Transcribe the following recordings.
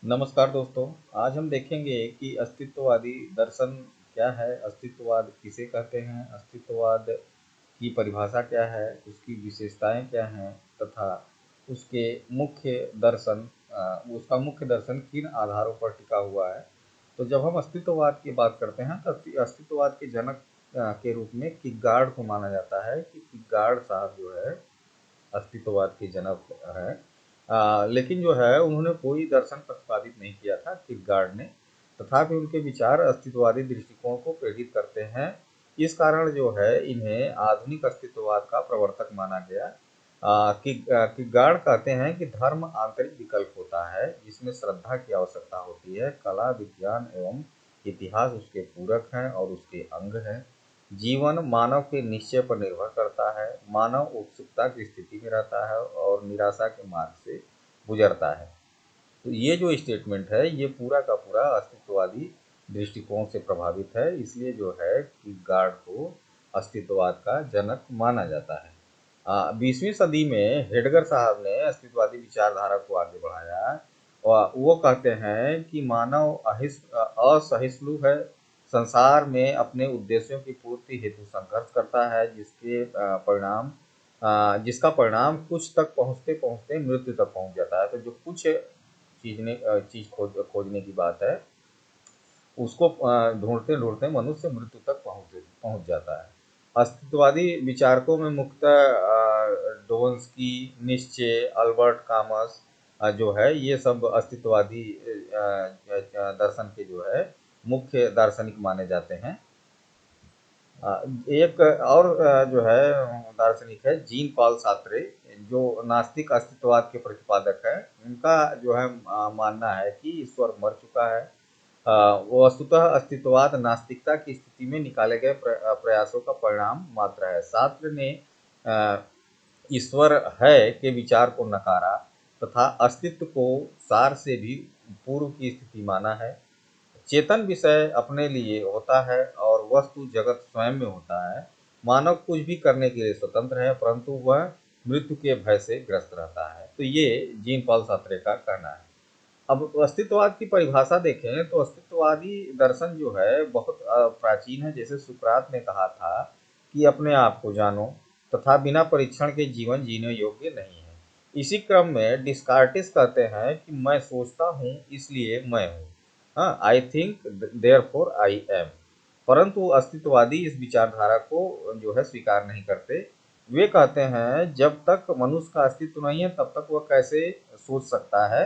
नमस्कार दोस्तों। आज हम देखेंगे कि अस्तित्ववादी दर्शन क्या है, अस्तित्ववाद किसे कहते हैं, अस्तित्ववाद की परिभाषा क्या है, उसकी विशेषताएं क्या हैं तथा उसके मुख्य दर्शन उसका मुख्य दर्शन किन आधारों पर टिका हुआ है। तो जब हम अस्तित्ववाद की बात करते हैं तो अस्तित्ववाद के जनक के रूप में किरगार्ड को माना जाता है कि किरगार्ड साहब जो है अस्तित्ववाद के जनक हैं। लेकिन जो है उन्होंने कोई दर्शन प्रतिपादित नहीं किया था किरगार्ड ने, तथापि उनके विचार अस्तित्ववादी दृष्टिकोण को प्रेरित करते हैं। इस कारण जो है इन्हें आधुनिक अस्तित्ववाद का प्रवर्तक माना गया। किरगार्ड कहते हैं कि धर्म आंतरिक विकल्प होता है जिसमें श्रद्धा की आवश्यकता होती है, कला विज्ञान एवं इतिहास उसके पूरक हैं और उसके अंग हैं। जीवन मानव के निश्चय पर निर्भर करता है, मानव उत्सुकता की स्थिति में रहता है और निराशा के मार्ग से गुजरता है। तो ये जो स्टेटमेंट है ये पूरा का पूरा अस्तित्ववादी दृष्टिकोण से प्रभावित है, इसलिए जो है किरगार्ड को अस्तित्ववाद का जनक माना जाता है। 20वीं सदी में हेडगर साहब ने अस्तित्ववादी विचारधारा को आगे बढ़ाया और वो कहते हैं कि मानव असहिष्णु है, संसार में अपने उद्देश्यों की पूर्ति हेतु संघर्ष करता है, जिसका परिणाम कुछ तक पहुँचते पहुँचते मृत्यु तक पहुँच जाता है। तो जो कुछ चीज़ खोजने की बात है उसको ढूंढते ढूंढते मनुष्य मृत्यु तक पहुँच पहुँच जाता है। अस्तित्ववादी विचारकों में मुख्यतः डोम्स्की, नीत्शे, अल्बर्ट कामस जो है ये सब अस्तित्ववादी दर्शन के जो है मुख्य दार्शनिक माने जाते हैं। एक और जो है दार्शनिक है जीन पॉल सार्त्रे, जो नास्तिक अस्तित्ववाद के प्रतिपादक है। उनका जो है मानना है कि ईश्वर मर चुका है। वो वस्तुतः अस्तित्ववाद नास्तिकता की स्थिति में निकाले गए प्रयासों का परिणाम मात्र है। सार्त्रे ने ईश्वर है के विचार को नकारा तथा अस्तित्व को सार से भी पूर्व की स्थिति माना है। चेतन विषय अपने लिए होता है और वस्तु जगत स्वयं में होता है। मानव कुछ भी करने के लिए स्वतंत्र है, परंतु वह मृत्यु के भय से ग्रस्त रहता है। तो ये जीन पॉल सार्त्रे का कहना है। अब अस्तित्ववाद की परिभाषा देखें तो अस्तित्ववादी दर्शन जो है बहुत प्राचीन है। जैसे सुकरात ने कहा था कि अपने आप को जानो तथा बिना परीक्षण के जीवन जीने योग्य नहीं है। इसी क्रम में डिस्कार्टिस कहते हैं कि मैं सोचता हूँ इसलिए मैं हूँ, हाँ, I think therefore I am. परंतु अस्तित्ववादी इस विचारधारा को जो है स्वीकार नहीं करते। वे कहते हैं जब तक मनुष्य का अस्तित्व नहीं है तब तक वह कैसे सोच सकता है।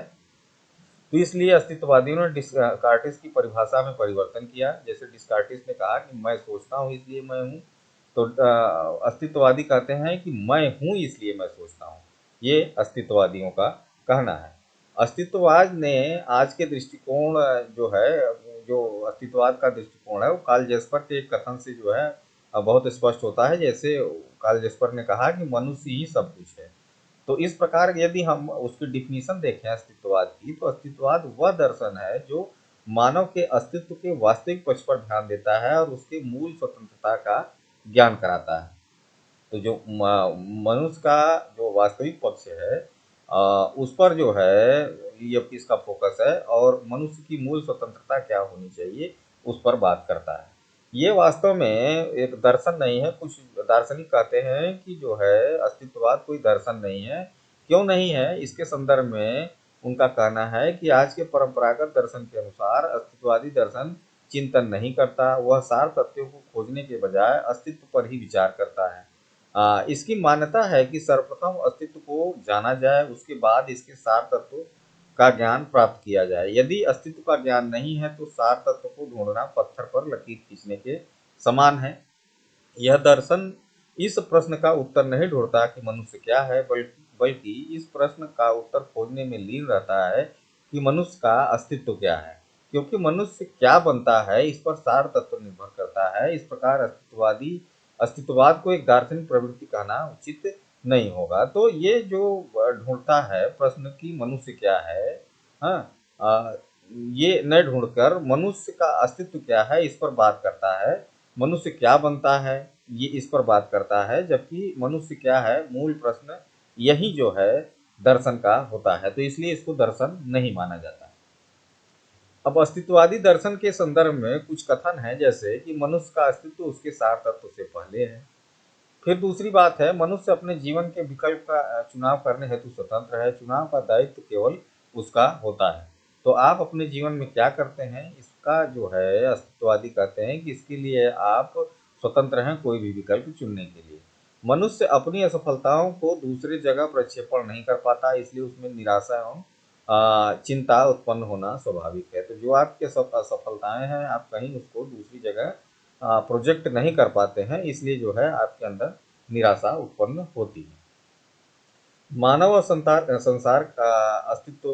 तो इसलिए अस्तित्ववादियों ने डिस्कार्टिस की परिभाषा में परिवर्तन किया। जैसे डिस्कार्टिस ने कहा कि मैं सोचता हूँ इसलिए मैं हूँ, तो अस्तित्ववादी कहते हैं कि मैं हूँ इसलिए मैं सोचता हूँ। ये अस्तित्ववादियों का कहना है। अस्तित्ववाद ने आज के दृष्टिकोण जो है, जो अस्तित्ववाद का दृष्टिकोण है वो कार्ल जेस्पर के एक कथन से जो है बहुत स्पष्ट होता है। जैसे कार्ल जेस्पर ने कहा कि मनुष्य ही सब कुछ है। तो इस प्रकार यदि हम उसकी डिफिनीशन देखें अस्तित्ववाद की, तो अस्तित्ववाद वह दर्शन है जो मानव के अस्तित्व के वास्तविक पक्ष पर ध्यान देता है और उसके मूल स्वतंत्रता का ज्ञान कराता है। तो जो मनुष्य का जो वास्तविक पक्ष है उस पर जो है ये इसका फोकस है और मनुष्य की मूल स्वतंत्रता क्या होनी चाहिए उस पर बात करता है। ये वास्तव में एक दर्शन नहीं है। कुछ दार्शनिक कहते हैं कि जो है अस्तित्ववाद कोई दर्शन नहीं है। क्यों नहीं है, इसके संदर्भ में उनका कहना है कि आज के परंपरागत दर्शन के अनुसार अस्तित्ववादी दर्शन चिंतन नहीं करता, वह सार तथ्यों को खोजने के बजाय अस्तित्व पर ही विचार करता है। इसकी मान्यता है कि सर्वप्रथम अस्तित्व को जाना जाए, उसके बाद इसके सार तत्व का ज्ञान प्राप्त किया जाए। यदि अस्तित्व का ज्ञान नहीं है तो सार तत्व को ढूंढना पत्थर पर लकीर खींचने के समान है। यह दर्शन इस प्रश्न का उत्तर नहीं ढूंढता कि मनुष्य क्या है, बल्कि इस प्रश्न का उत्तर खोजने में लीन रहता है कि मनुष्य का अस्तित्व क्या है। क्योंकि मनुष्य क्या बनता है इस पर सार तत्व निर्भर करता है। इस प्रकार अस्तित्ववाद को एक दार्शनिक प्रवृत्ति कहना उचित नहीं होगा। तो ये जो ढूंढता है प्रश्न की मनुष्य क्या है, हाँ, ये न ढूंढकर मनुष्य का अस्तित्व क्या है इस पर बात करता है। मनुष्य क्या बनता है ये इस पर बात करता है, जबकि मनुष्य क्या है मूल प्रश्न यही जो है दर्शन का होता है। तो इसलिए इसको दर्शन नहीं माना जाता। अब अस्तित्ववादी दर्शन के संदर्भ में कुछ कथन है, जैसे कि मनुष्य का अस्तित्व उसके सार तत्व से पहले है। फिर दूसरी बात है, मनुष्य अपने जीवन के विकल्प का चुनाव करने हेतु स्वतंत्र है, चुनाव का दायित्व केवल उसका होता है। तो आप अपने जीवन में क्या करते हैं, इसका जो है अस्तित्ववादी कहते हैं कि इसके लिए आप स्वतंत्र हैं कोई भी विकल्प चुनने के लिए। मनुष्य अपनी असफलताओं को दूसरी जगह प्रक्षेपण नहीं कर पाता, इसलिए उसमें निराशा एवं चिंता उत्पन्न होना स्वाभाविक है। तो जो आपके असफलताएं हैं, आप कहीं उसको दूसरी जगह प्रोजेक्ट नहीं कर पाते हैं, इसलिए जो है आपके अंदर निराशा उत्पन्न होती है। मानव और संसार का अस्तित्व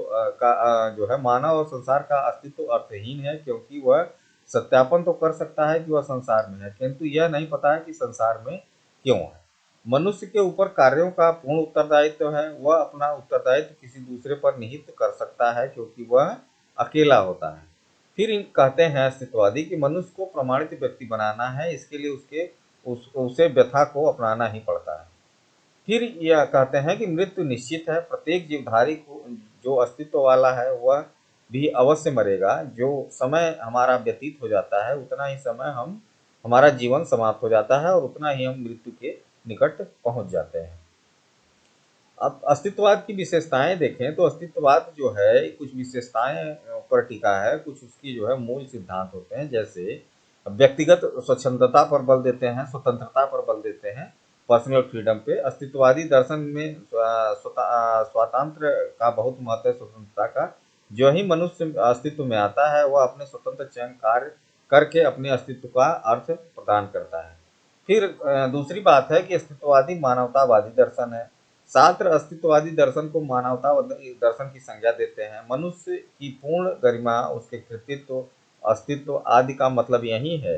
जो है मानव और संसार का अस्तित्व अर्थहीन है, क्योंकि वह सत्यापन तो कर सकता है कि वह संसार में है, किंतु यह नहीं पता है कि संसार में क्यों है। मनुष्य के ऊपर कार्यों का पूर्ण उत्तरदायित्व है, वह अपना उत्तरदायित्व किसी दूसरे पर निहित कर सकता है, क्योंकि वह अकेला होता है। फिर कहते हैं अस्तित्ववादी कि मनुष्य को प्रमाणित व्यक्ति बनाना है, इसके लिए उसे व्यथा को अपनाना ही पड़ता है। फिर यह कहते हैं कि मृत्यु निश्चित है, प्रत्येक जीवधारी को जो अस्तित्व वाला है वह भी अवश्य मरेगा। जो समय हमारा व्यतीत हो जाता है, उतना ही समय हमारा जीवन समाप्त हो जाता है और उतना ही हम मृत्यु के निकट पहुंच जाते हैं। अब अस्तित्ववाद की विशेषताएं देखें तो अस्तित्ववाद जो है कुछ विशेषताएं पर टिका है, कुछ उसकी जो है मूल सिद्धांत होते हैं। जैसे व्यक्तिगत स्वच्छंदता पर बल देते हैं, स्वतंत्रता पर बल देते हैं, पर्सनल फ्रीडम पे। अस्तित्ववादी दर्शन में स्वातंत्र का बहुत महत्व है, स्वतंत्रता का। जो ही मनुष्य अस्तित्व में आता है, वह अपने स्वतंत्र चयन कार्य करके अपने अस्तित्व का अर्थ प्रदान करता है। फिर दूसरी बात है कि अस्तित्ववादी मानवतावादी दर्शन है। शास्त्र अस्तित्ववादी दर्शन को मानवतावादी दर्शन की संज्ञा देते हैं। मनुष्य की पूर्ण गरिमा, उसके कृतित्व, अस्तित्व आदि का मतलब यही है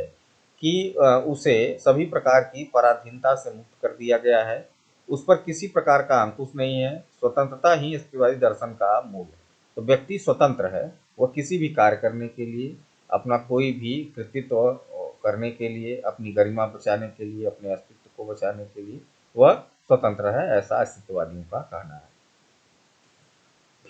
कि उसे सभी प्रकार की पराधीनता से मुक्त कर दिया गया है, उस पर किसी प्रकार का अंकुश नहीं है। स्वतंत्रता ही अस्तित्ववादी दर्शन का मूल है। तो व्यक्ति स्वतंत्र है, वह किसी भी कार्य करने के लिए, अपना कोई भी कृतित्व करने के लिए, अपनी गरिमा बचाने के लिए, अपने अस्तित्व को बचाने के लिए वह स्वतंत्र है, ऐसा अस्तित्ववादियों का कहना है।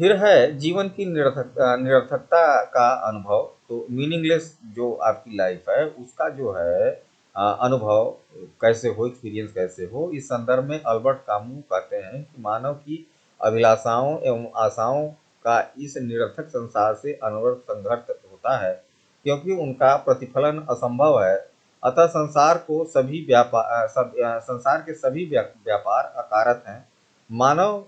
फिर है जीवन की निरर्थकता का अनुभव। तो मीनिंगलेस जो आपकी लाइफ है उसका जो है अनुभव कैसे हो, एक्सपीरियंस कैसे हो। इस संदर्भ में अल्बर्ट कामू कहते हैं कि मानव की अभिलाषाओं एवं आशाओं का इस निरर्थक संसार से अनवरत संघर्ष होता है, क्योंकि उनका प्रतिफलन असंभव है। अतः संसार के सभी व्यापार अकारत हैं। मानव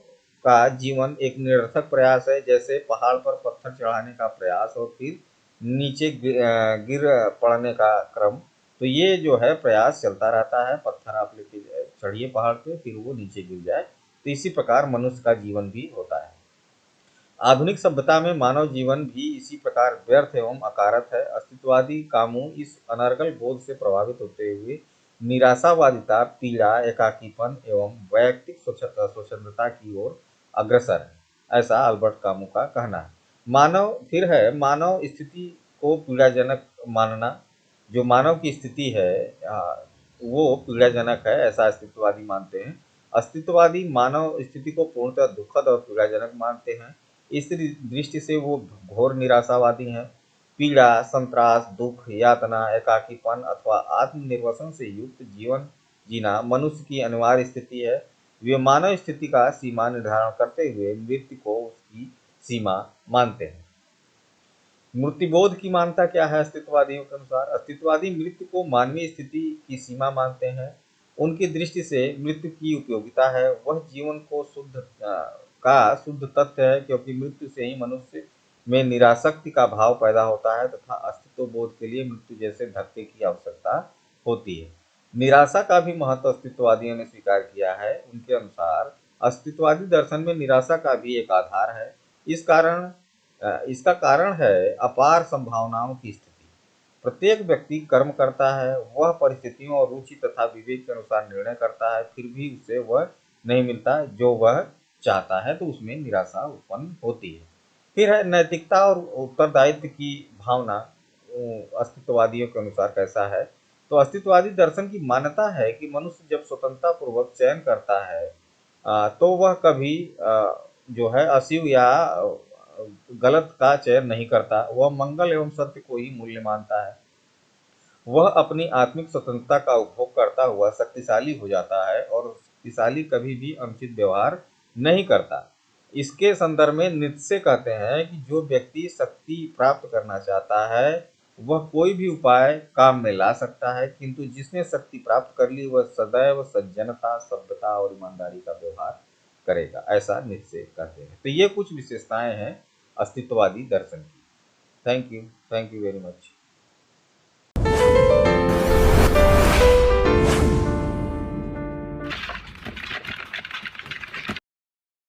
का जीवन एक निरर्थक प्रयास है, जैसे पहाड़ पर पत्थर चढ़ाने का प्रयास और फिर नीचे गिर पड़ने का क्रम। तो ये जो है प्रयास चलता रहता है, पत्थर आप लेके चढ़िए पहाड़ पे, फिर वो नीचे गिर जाए। तो इसी प्रकार मनुष्य का जीवन भी होता है। आधुनिक सभ्यता में मानव जीवन भी इसी प्रकार व्यर्थ एवं अकारत है। अस्तित्ववादी कामों इस अनर्गल बोध से प्रभावित होते हुए निराशावादिता, पीड़ा, एकाकीपन एवं वैयक्तिक स्वच्छंदता की ओर अग्रसर है, ऐसा अल्बर्ट कामू का कहना है। फिर है मानव स्थिति को पीड़ाजनक मानना। जो मानव की स्थिति है वो पीड़ाजनक है, ऐसा अस्तित्ववादी मानते हैं। अस्तित्ववादी मानव स्थिति को पूर्णतः दुखद और पीड़ाजनक मानते हैं। इस दृष्टि से वो घोर निराशावादी हैं। पीड़ा, संत्रास, दुख, यातना, एकाकीपन अथवा आत्मनिर्वसन से युक्त जीवन जीना मनुष्य की अनिवार्य स्थिति है। वे मानव स्थिति का सीमा निर्धारण करते हुए मृत्यु को उसकी सीमा मानते हैं। मृत्युबोध की मान्यता क्या है अस्तित्ववादियों के अनुसार? अस्तित्ववादी मृत्यु को मानवीय स्थिति की सीमा मानते हैं। उनकी दृष्टि से मृत्यु की उपयोगिता है, वह जीवन को शुद्ध तथ्य है, क्योंकि मृत्यु से ही मनुष्य में निरासक्ति का भाव पैदा होता है तथा अस्तित्व बोध के लिए मृत्यु जैसे धक्के की आवश्यकता होती है। निराशा का भी महत्व अस्तित्ववादियों ने स्वीकार किया है। उनके अनुसार अस्तित्ववादी दर्शन में निराशा का भी एक आधार है। इसका कारण है अपार संभावनाओं की स्थिति। प्रत्येक व्यक्ति कर्म करता है, वह परिस्थितियों और रुचि तथा विवेक के अनुसार निर्णय करता है, फिर भी उसे वह नहीं मिलता जो वह चाहता है, तो उसमें निराशा उत्पन्न होती है। फिर है नैतिकता और उत्तरदायित्व की भावना। अस्तित्ववादियों के अनुसार कैसा है? तो अस्तित्ववादी दर्शन की मान्यता है कि मनुष्य जब स्वतंत्रता पूर्वक चयन करता है तो वह कभी जो है अशिव या गलत का चयन नहीं करता, वह मंगल एवं सत्य को ही मूल्य मानता है। वह अपनी आत्मिक स्वतंत्रता का उपभोग करता हुआ शक्तिशाली हो जाता है और शक्तिशाली कभी भी अनुचित व्यवहार नहीं करता। इसके संदर्भ में नीत्शे कहते हैं कि जो व्यक्ति शक्ति प्राप्त करना चाहता है वह कोई भी उपाय काम में ला सकता है, किंतु जिसने शक्ति प्राप्त कर ली वह सदैव सज्जनता, सभ्यता और ईमानदारी का व्यवहार करेगा, ऐसा नीत्शे कहते हैं। तो ये कुछ विशेषताएं हैं अस्तित्ववादी दर्शन की। Thank you very much.